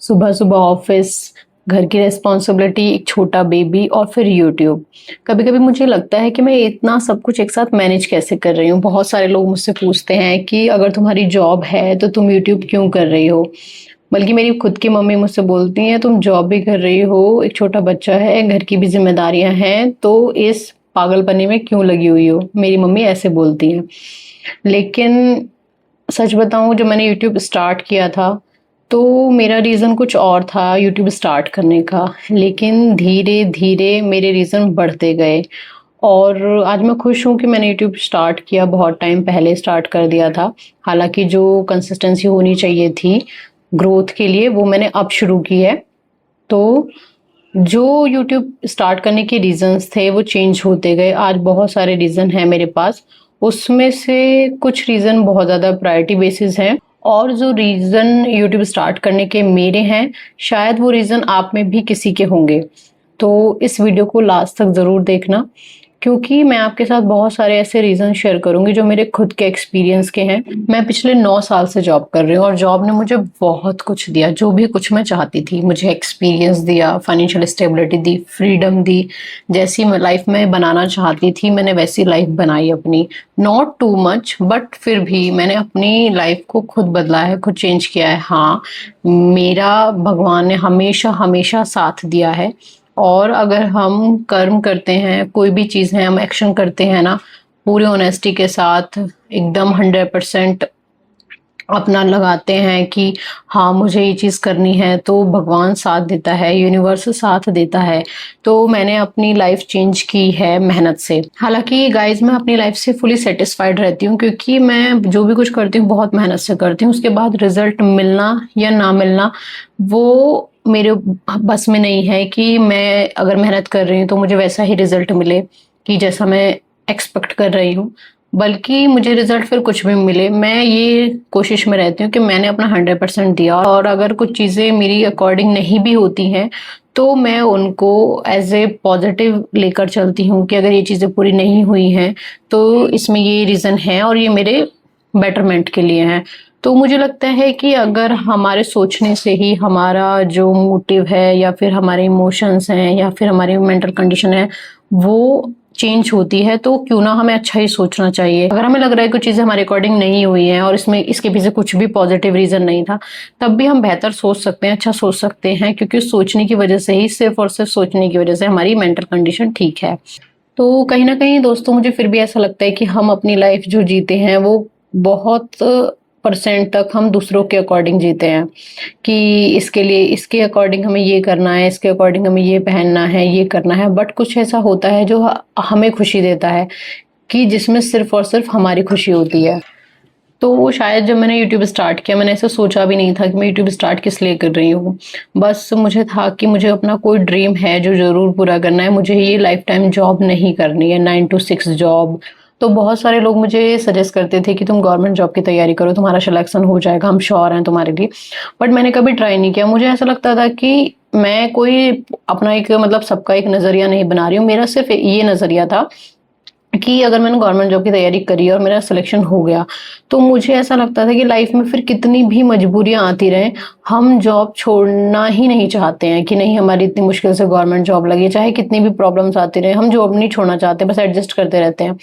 सुबह सुबह ऑफिस, घर की रिस्पॉन्सिबिलिटी, एक छोटा बेबी और फिर यूट्यूब। कभी कभी मुझे लगता है कि मैं इतना सब कुछ एक साथ मैनेज कैसे कर रही हूँ। बहुत सारे लोग मुझसे पूछते हैं कि अगर तुम्हारी जॉब है तो तुम यूट्यूब क्यों कर रही हो। बल्कि मेरी खुद की मम्मी मुझसे बोलती हैं तुम जॉब भी कर रही हो, एक छोटा बच्चा है, घर की भी जिम्मेदारियां हैं, तो इस पागलपने में क्यों लगी हुई हो। मेरी मम्मी ऐसे बोलती हैं। लेकिन सच बताऊँ, जब मैंने यूट्यूब स्टार्ट किया था, तो मेरा रीज़न कुछ और था यूट्यूब स्टार्ट करने का। लेकिन धीरे-धीरे मेरे रीज़न बढ़ते गए और आज मैं खुश हूँ कि मैंने यूट्यूब स्टार्ट किया, बहुत टाइम पहले स्टार्ट कर दिया था। हालाँकि जो कंसिस्टेंसी होनी चाहिए थी ग्रोथ के लिए, वो मैंने अब शुरू की है। तो जो यूट्यूब स्टार्ट करने के रीज़न्स थे वो चेंज होते गए। आज बहुत सारे रीज़न हैं मेरे पास। उसमें से कुछ रीज़न बहुत ज़्यादा प्रायोरिटी बेसिस हैं और जो रीज़न यूट्यूब स्टार्ट करने के मेरे हैं, शायद वो रीज़न आप में भी किसी के होंगे। तो इस वीडियो को लास्ट तक ज़रूर देखना, क्योंकि मैं आपके साथ बहुत सारे ऐसे रीज़न शेयर करूँगी जो मेरे खुद के एक्सपीरियंस के हैं। मैं पिछले 9 साल से जॉब कर रही हूँ और जॉब ने मुझे बहुत कुछ दिया, जो भी कुछ मैं चाहती थी। मुझे एक्सपीरियंस दिया, फाइनेंशियल स्टेबिलिटी दी, फ्रीडम दी। जैसी मैं लाइफ में बनाना चाहती थी, मैंने वैसी लाइफ बनाई अपनी। नॉट टू मच, बट फिर भी मैंने अपनी लाइफ को खुद बदला है, खुद चेंज किया है। हाँ, मेरा भगवान ने हमेशा हमेशा साथ दिया है। और अगर हम कर्म करते हैं, कोई भी चीज़ है, हम एक्शन करते हैं ना, पूरी ऑनेस्टी के साथ एकदम 100% अपना लगाते हैं कि हाँ मुझे ये चीज़ करनी है, तो भगवान साथ देता है, यूनिवर्स साथ देता है। तो मैंने अपनी लाइफ चेंज की है मेहनत से। हालांकि गाइज, मैं अपनी लाइफ से फुली सेटिस्फाइड रहती हूँ, क्योंकि मैं जो भी कुछ करती हूँ बहुत मेहनत से करती हूँ। उसके बाद रिजल्ट मिलना या ना मिलना, वो मेरे बस में नहीं है कि मैं अगर मेहनत कर रही हूँ तो मुझे वैसा ही रिजल्ट मिले कि जैसा मैं एक्सपेक्ट कर रही हूँ। बल्कि मुझे रिजल्ट फिर कुछ भी मिले, मैं ये कोशिश में रहती हूँ कि मैंने अपना 100% दिया। और अगर कुछ चीज़ें मेरी अकॉर्डिंग नहीं भी होती हैं, तो मैं उनको एज ए पॉजिटिव लेकर चलती हूँ कि अगर ये चीज़ें पूरी नहीं हुई हैं तो इसमें ये रीज़न है और ये मेरे बेटरमेंट के लिए हैं। तो मुझे लगता है कि अगर हमारे सोचने से ही हमारा जो मोटिव है या फिर हमारे इमोशंस हैं या फिर हमारी मेंटल कंडीशन है वो चेंज होती है, तो क्यों ना हमें अच्छा ही सोचना चाहिए। अगर हमें लग रहा है कुछ चीज़ें हमारे अकॉर्डिंग नहीं हुई हैं और इसमें इसके पीछे कुछ भी पॉजिटिव रीज़न नहीं था, तब भी हम बेहतर सोच सकते हैं, अच्छा सोच सकते हैं, क्योंकि सोचने की वजह से ही, सिर्फ और सिर्फ सोचने की वजह से हमारी मेंटल कंडीशन ठीक है। तो कहीं न कहीं दोस्तों, मुझे फिर भी ऐसा लगता है कि हम अपनी लाइफ जो जीते हैं वो बहुत परसेंट तक हम दूसरों के अकॉर्डिंग जीते हैं कि इसके लिए इसके अकॉर्डिंग हमें ये करना है, इसके अकॉर्डिंग हमें ये पहनना है, ये करना है। बट कुछ ऐसा होता है जो हमें खुशी देता है, कि जिसमें सिर्फ और सिर्फ हमारी खुशी होती है। तो शायद जब मैंने यूट्यूब स्टार्ट किया, मैंने ऐसा सोचा भी नहीं था कि मैं यूट्यूब स्टार्ट किस लिए कर रही हूँ। बस मुझे था कि मुझे अपना कोई ड्रीम है जो ज़रूर पूरा करना है। मुझे ये लाइफ टाइम जॉब नहीं करनी है, 9 to 6 जॉब। तो बहुत सारे लोग मुझे सजेस्ट करते थे कि तुम गवर्नमेंट जॉब की तैयारी करो, तुम्हारा सिलेक्शन हो जाएगा, हम श्योर हैं तुम्हारे लिए। बट मैंने कभी ट्राई नहीं किया। मुझे ऐसा लगता था कि मैं कोई अपना एक मतलब सबका एक नज़रिया नहीं बना रही हूँ। मेरा सिर्फ ये नज़रिया था कि अगर मैंने गवर्नमेंट जॉब की तैयारी करी और मेरा सिलेक्शन हो गया, तो मुझे ऐसा लगता था कि लाइफ में फिर कितनी भी मजबूरियां आती रहें, हम जॉब छोड़ना ही नहीं चाहते हैं कि नहीं हमारी इतनी मुश्किल से गवर्नमेंट जॉब लगी, चाहे कितनी भी प्रॉब्लम्स आती रहे, हम जॉब नहीं छोड़ना चाहते, बस एडजस्ट करते रहते हैं।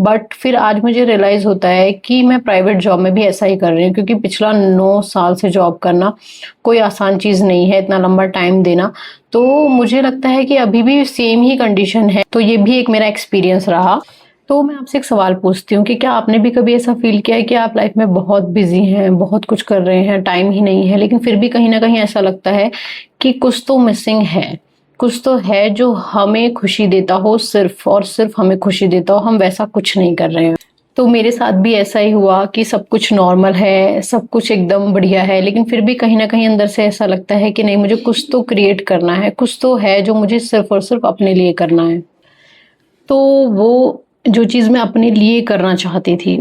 बट फिर आज मुझे रियलाइज होता है कि मैं प्राइवेट जॉब में भी ऐसा ही कर रही हूँ, क्योंकि पिछला 9 साल से जॉब करना कोई आसान चीज़ नहीं है, इतना लंबा टाइम देना। तो मुझे लगता है कि अभी भी सेम ही कंडीशन है। तो ये भी एक मेरा एक्सपीरियंस रहा। तो मैं आपसे एक सवाल पूछती हूँ कि क्या आपने भी कभी ऐसा फील किया है कि आप लाइफ में बहुत बिजी हैं, बहुत कुछ कर रहे हैं, टाइम ही नहीं है, लेकिन फिर भी कहीं ना कहीं ऐसा लगता है कि कुछ तो मिसिंग है, कुछ तो है जो हमें खुशी देता हो, सिर्फ और सिर्फ हमें खुशी देता हो, हम वैसा कुछ नहीं कर रहे हैं। तो मेरे साथ भी ऐसा ही हुआ कि सब कुछ नॉर्मल है, सब कुछ एकदम बढ़िया है, लेकिन फिर भी कहीं ना कहीं अंदर से ऐसा लगता है कि नहीं, मुझे कुछ तो क्रिएट करना है, कुछ तो है जो मुझे सिर्फ और सिर्फ अपने लिए करना है। तो वो जो चीज़ मैं अपने लिए करना चाहती थी,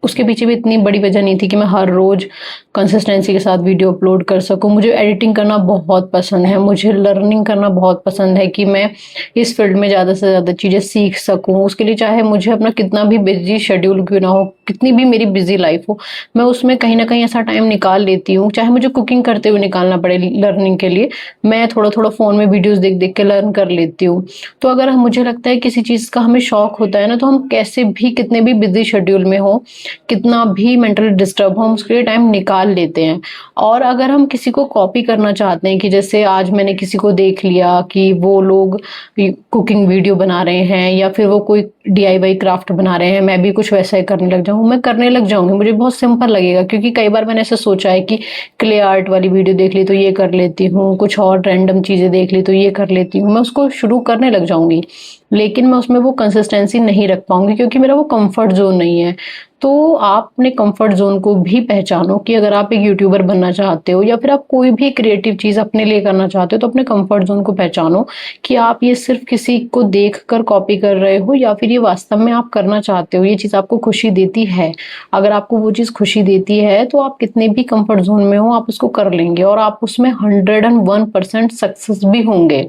उसके पीछे भी इतनी बड़ी वजह नहीं थी कि मैं हर रोज कंसिस्टेंसी के साथ वीडियो अपलोड कर सकूं। मुझे एडिटिंग करना बहुत पसंद है, मुझे लर्निंग करना बहुत पसंद है कि मैं इस फील्ड में ज़्यादा से ज़्यादा चीज़ें सीख सकूं। उसके लिए चाहे मुझे अपना कितना भी बिजी शेड्यूल क्यों ना हो, कितनी भी मेरी बिजी लाइफ हो, मैं उसमें कहीं ना कहीं ऐसा टाइम निकाल लेती हूँ। चाहे मुझे कुकिंग करते हुए निकालना पड़े लर्निंग के लिए, मैं थोड़ा थोड़ा फ़ोन में वीडियोज़ देख देख के लर्न कर लेती हूँ। तो अगर मुझे लगता है किसी चीज़ का हमें शौक होता है ना, तो हम कैसे भी कितने भी बिजी शेड्यूल में हो, कितना भी मेंटली डिस्टर्ब हो, हम उसके लिए टाइम निकाल लेते हैं। और अगर हम किसी को कॉपी करना चाहते हैं कि जैसे आज मैंने किसी को देख लिया कि वो लोग कुकिंग वीडियो बना रहे हैं या फिर वो कोई डीआईवाई क्राफ्ट बना रहे हैं, मैं भी कुछ वैसा ही करने लग जाऊँ, मैं करने लग जाऊंगी। मुझे बहुत सिंपल लगेगा, क्योंकि कई बार मैंने ऐसा सोचा है कि क्ले आर्ट वाली वीडियो देख ली तो ये कर लेती हूँ, कुछ और रैंडम चीजें देख ली तो ये कर लेती हूँ, मैं उसको शुरू करने लग जाऊंगी। लेकिन मैं उसमें वो कंसिस्टेंसी नहीं रख पाऊंगी, क्योंकि मेरा वो कंफर्ट जोन नहीं है। तो आप अपने कंफर्ट जोन को भी पहचानो कि अगर आप एक यूट्यूबर बनना चाहते हो या फिर आप कोई भी क्रिएटिव चीज अपने लिए करना चाहते हो, तो अपने कंफर्ट जोन को पहचानो कि आप ये सिर्फ किसी को देख कर कॉपी कर रहे हो या फिर ये वास्तव में आप करना चाहते हो, ये चीज आपको खुशी देती है। अगर आपको वो चीज खुशी देती है तो आप कितने भी कंफर्ट जोन में हो, आप उसको कर लेंगे और आप उसमें 101% सक्सेस भी होंगे।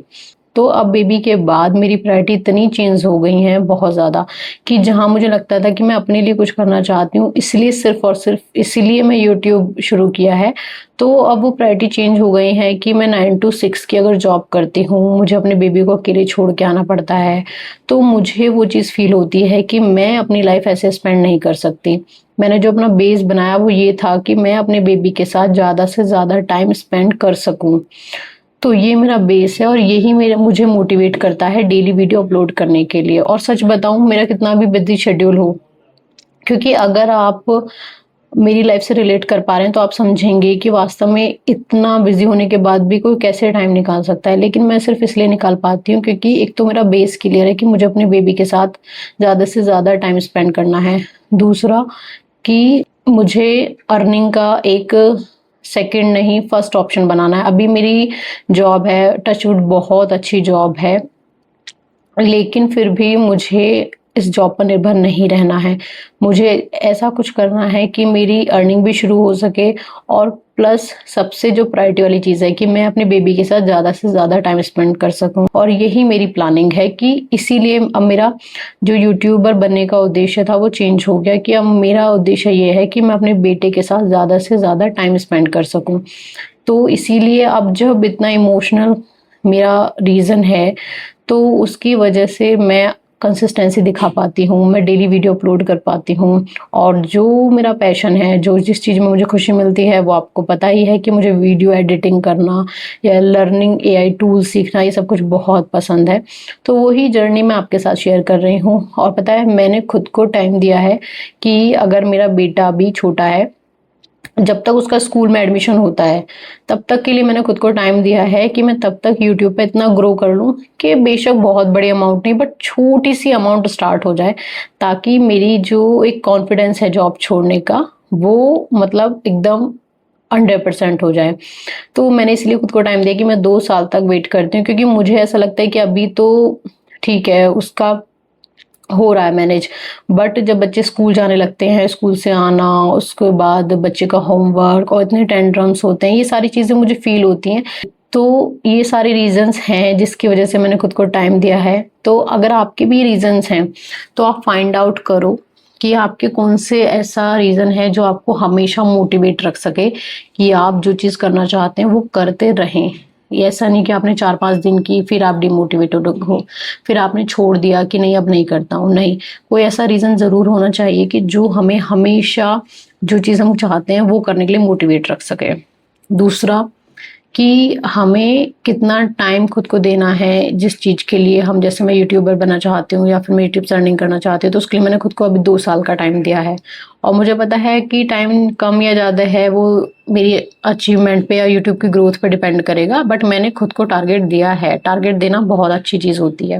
तो अब बेबी के बाद मेरी प्रायोरिटी इतनी चेंज हो गई हैं बहुत ज़्यादा, कि जहाँ मुझे लगता था कि मैं अपने लिए कुछ करना चाहती हूँ, इसलिए सिर्फ और सिर्फ इसीलिए मैं यूट्यूब शुरू किया है, तो अब वो प्रायोरिटी चेंज हो गई है कि मैं 9 to 6 की अगर जॉब करती हूँ, मुझे अपने बेबी को अकेले छोड़ के आना पड़ता है, तो मुझे वो चीज़ फील होती है कि मैं अपनी लाइफ ऐसे स्पेंड नहीं कर सकती। मैंने जो अपना बेस बनाया वो ये था कि मैं अपने बेबी के साथ ज़्यादा से ज़्यादा टाइम स्पेंड कर सकूँ। तो ये मेरा बेस है और यही मेरा मुझे मोटिवेट करता है डेली वीडियो अपलोड करने के लिए। और सच बताऊं, मेरा कितना भी बिजी शेड्यूल हो, क्योंकि अगर आप मेरी लाइफ से रिलेट कर पा रहे हैं तो आप समझेंगे कि वास्तव में इतना बिजी होने के बाद भी कोई कैसे टाइम निकाल सकता है। लेकिन मैं सिर्फ इसलिए निकाल पाती हूँ क्योंकि एक तो मेरा बेस क्लियर है कि मुझे अपने बेबी के साथ ज़्यादा से ज़्यादा टाइम स्पेंड करना है। दूसरा कि मुझे अर्निंग का एक सेकंड नहीं फर्स्ट ऑप्शन बनाना है। अभी मेरी जॉब है, टचवुड बहुत अच्छी जॉब है, लेकिन फिर भी मुझे इस जॉब पर निर्भर नहीं रहना है। मुझे ऐसा कुछ करना है कि मेरी अर्निंग भी शुरू हो सके, और प्लस सबसे जो प्रायोरिटी वाली चीज़ है कि मैं अपने बेबी के साथ ज़्यादा से ज़्यादा टाइम स्पेंड कर सकूं। और यही मेरी प्लानिंग है कि इसीलिए अब मेरा जो यूट्यूबर बनने का उद्देश्य था वो चेंज हो गया, कि अब मेरा उद्देश्य ये है कि मैं अपने बेटे के साथ ज़्यादा से ज़्यादा टाइम स्पेंड कर सकूं। तो इसीलिए अब जब इतना इमोशनल मेरा रीज़न है, तो उसकी वजह से मैं कंसिस्टेंसी दिखा पाती हूँ, मैं डेली वीडियो अपलोड कर पाती हूँ। और जो मेरा पैशन है, जो जिस चीज़ में मुझे खुशी मिलती है, वो आपको पता ही है कि मुझे वीडियो एडिटिंग करना या लर्निंग एआई टूल सीखना, ये सब कुछ बहुत पसंद है। तो वही जर्नी मैं आपके साथ शेयर कर रही हूँ। और पता है, मैंने खुद को टाइम दिया है कि अगर मेरा बेटा अभी छोटा है, जब तक उसका स्कूल में एडमिशन होता है, तब तक के लिए मैंने खुद को टाइम दिया है कि मैं तब तक यूट्यूब पे इतना ग्रो कर लूँ कि बेशक बहुत बड़ी अमाउंट नहीं, बट छोटी सी अमाउंट स्टार्ट हो जाए, ताकि मेरी जो एक कॉन्फिडेंस है जॉब छोड़ने का, वो मतलब एकदम 100% हो जाए। तो मैंने इसलिए खुद को टाइम दिया कि मैं 2 साल तक वेट करती हूँ, क्योंकि मुझे ऐसा लगता है कि अभी तो ठीक है, उसका हो रहा है मैनेज, बट जब बच्चे स्कूल जाने लगते हैं, स्कूल से आना, उसके बाद बच्चे का होमवर्क और इतने टेंट्रम्स होते हैं, ये सारी चीज़ें मुझे फील होती हैं। तो ये सारे रीजंस हैं जिसकी वजह से मैंने खुद को टाइम दिया है। तो अगर आपके भी रीजंस हैं तो आप फाइंड आउट करो कि आपके कौन से ऐसा रीजन है जो आपको हमेशा मोटिवेट रख सके कि आप जो चीज़ करना चाहते हैं वो करते रहें। ये ऐसा नहीं कि आपने 4-5 दिन की फिर आप डिमोटिवेटेड हो, फिर आपने छोड़ दिया कि नहीं अब नहीं करता हूँ। नहीं, कोई ऐसा रीज़न ज़रूर होना चाहिए कि जो हमें हमेशा जो चीज़ हम चाहते हैं वो करने के लिए मोटिवेट रख सके। दूसरा कि हमें कितना टाइम खुद को देना है जिस चीज़ के लिए हम, जैसे मैं यूट्यूबर बनना चाहती हूँ या फिर मैं यूट्यूब से अर्निंग करना चाहती हूँ, तो उसके लिए मैंने खुद को अभी 2 साल का टाइम दिया है। और मुझे पता है कि टाइम कम या ज़्यादा है वो मेरी अचीवमेंट पे या यूट्यूब की ग्रोथ पे डिपेंड करेगा, बट मैंने खुद को टारगेट दिया है। टारगेट देना बहुत अच्छी चीज़ होती है।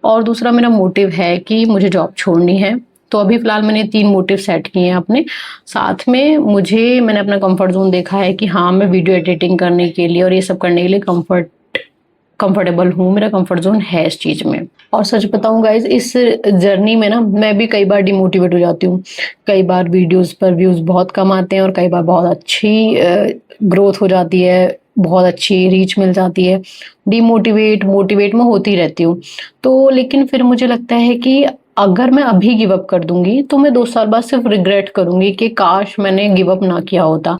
और दूसरा मेरा मोटिव है कि मुझे जॉब छोड़नी है। तो अभी फ़िलहाल मैंने 3 मोटिव सेट किए हैं अपने। साथ में मैंने अपना कंफर्ट ज़ोन देखा है कि हाँ, मैं वीडियो एडिटिंग करने के लिए और ये सब करने के लिए कंफर्ट कंफर्टेबल हूँ, मेरा कंफर्ट जोन है इस चीज़ में। और सच बताऊँ गाइज़, इस जर्नी में ना मैं भी कई बार डिमोटिवेट हो जाती हूँ। कई बार वीडियोज़ पर व्यूज़ बहुत कम आते हैं और कई बार बहुत अच्छी ग्रोथ हो जाती है, बहुत अच्छी रीच मिल जाती है। मोटिवेट मैं होती रहती हूँ। तो लेकिन फिर मुझे लगता है कि अगर मैं अभी गिव अप कर दूँगी, तो मैं 2 साल बाद सिर्फ़ रिग्रेट करूँगी कि काश मैंने गिव अप ना किया होता।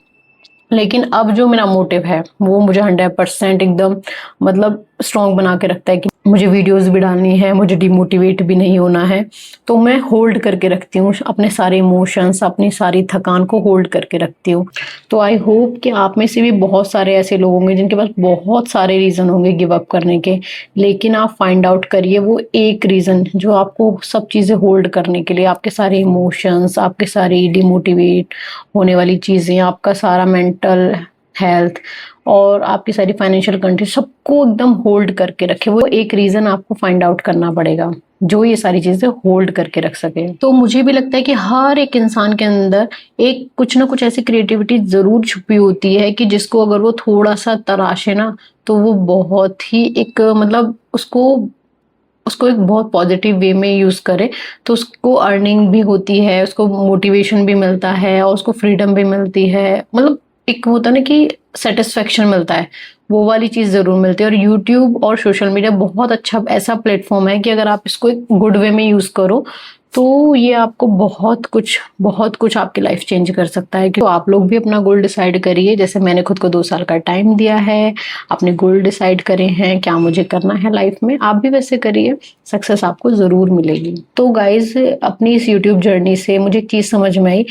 लेकिन अब जो मेरा मोटिव है वो मुझे 100% एकदम मतलब स्ट्रॉन्ग बना के रखता है कि मुझे वीडियोस भी डालनी है, मुझे डिमोटिवेट भी नहीं होना है। तो मैं होल्ड करके रखती हूँ अपने सारे इमोशंस, अपनी सारी थकान को होल्ड करके रखती हूँ। तो आई होप कि आप में से भी बहुत सारे ऐसे लोग होंगे जिनके पास बहुत सारे रीज़न होंगे गिव अप करने के, लेकिन आप फाइंड आउट करिए वो एक रीज़न जो आपको सब चीज़ें होल्ड करने के लिए, आपके सारे इमोशंस, आपके सारी डिमोटिवेट होने वाली चीज़ें, आपका सारा मेंटल हेल्थ और आपकी सारी फाइनेंशियल कंडीशन सबको एकदम होल्ड करके रखे। वो एक रीज़न आपको फाइंड आउट करना पड़ेगा जो ये सारी चीज़ें होल्ड करके रख सके। तो मुझे भी लगता है कि हर एक इंसान के अंदर एक कुछ ना कुछ ऐसी क्रिएटिविटी ज़रूर छुपी होती है कि जिसको अगर वो थोड़ा-सा तराशे ना, तो वो बहुत ही एक मतलब उसको उसको एक बहुत पॉजिटिव वे में यूज़ करे, तो उसको अर्निंग भी होती है, उसको मोटिवेशन भी मिलता है और उसको फ्रीडम भी मिलती है। मतलब एक होता है ना कि सैटिस्फैक्शन मिलता है, वो वाली चीज़ ज़रूर मिलती है। और यूट्यूब और सोशल मीडिया बहुत अच्छा ऐसा प्लेटफ़ॉर्म है कि अगर आप इसको एक गुड वे में यूज़ करो, तो ये आपको बहुत कुछ आपकी लाइफ़ चेंज कर सकता है। तो आप लोग भी अपना गोल डिसाइड करिए, जैसे मैंने खुद को 2 साल का टाइम दिया है, अपने गोल डिसाइड करे हैं, क्या मुझे करना है लाइफ़ में, आप भी वैसे करिए, सक्सेस आपको ज़रूर मिलेगी। तो गाइज़, अपनी इस यूट्यूब जर्नी से मुझे एक चीज़ समझ में आई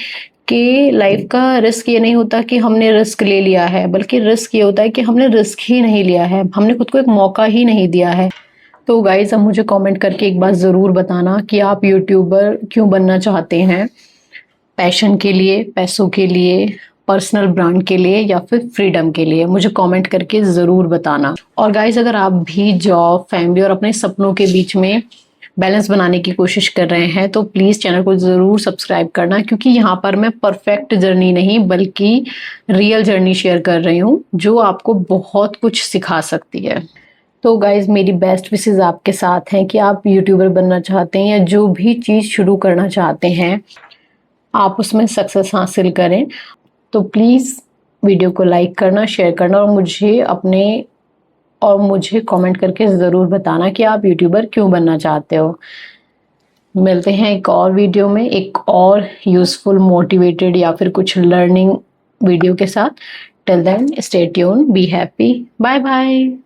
कि लाइफ़ का रिस्क ये नहीं होता कि हमने रिस्क ले लिया है, बल्कि रिस्क ये होता है कि हमने रिस्क ही नहीं लिया है, हमने खुद को एक मौका ही नहीं दिया है। तो गाइज़, अब मुझे कमेंट करके एक बात ज़रूर बताना कि आप यूट्यूबर क्यों बनना चाहते हैं? पैशन के लिए, पैसों के लिए, पर्सनल ब्रांड के लिए या फिर फ्रीडम के लिए? मुझे कमेंट करके ज़रूर बताना। और गाइज़, अगर आप भी जॉब, फैमिली और अपने सपनों के बीच में बैलेंस बनाने की कोशिश कर रहे हैं, तो प्लीज़ चैनल को ज़रूर सब्सक्राइब करना, क्योंकि यहाँ पर मैं परफेक्ट जर्नी नहीं बल्कि रियल जर्नी शेयर कर रही हूँ, जो आपको बहुत कुछ सिखा सकती है। तो गाइज़, मेरी बेस्ट विशेज़ आपके साथ हैं कि आप यूट्यूबर बनना चाहते हैं या जो भी चीज़ शुरू करना चाहते हैं, आप उसमें सक्सेस हासिल करें। तो प्लीज़ वीडियो को लाइक करना, शेयर करना और मुझे कमेंट करके ज़रूर बताना कि आप यूट्यूबर क्यों बनना चाहते हो। मिलते हैं एक और वीडियो में, एक और यूज़फुल, मोटिवेटेड या फिर कुछ लर्निंग वीडियो के साथ। Till then stay tuned, be happy, bye bye.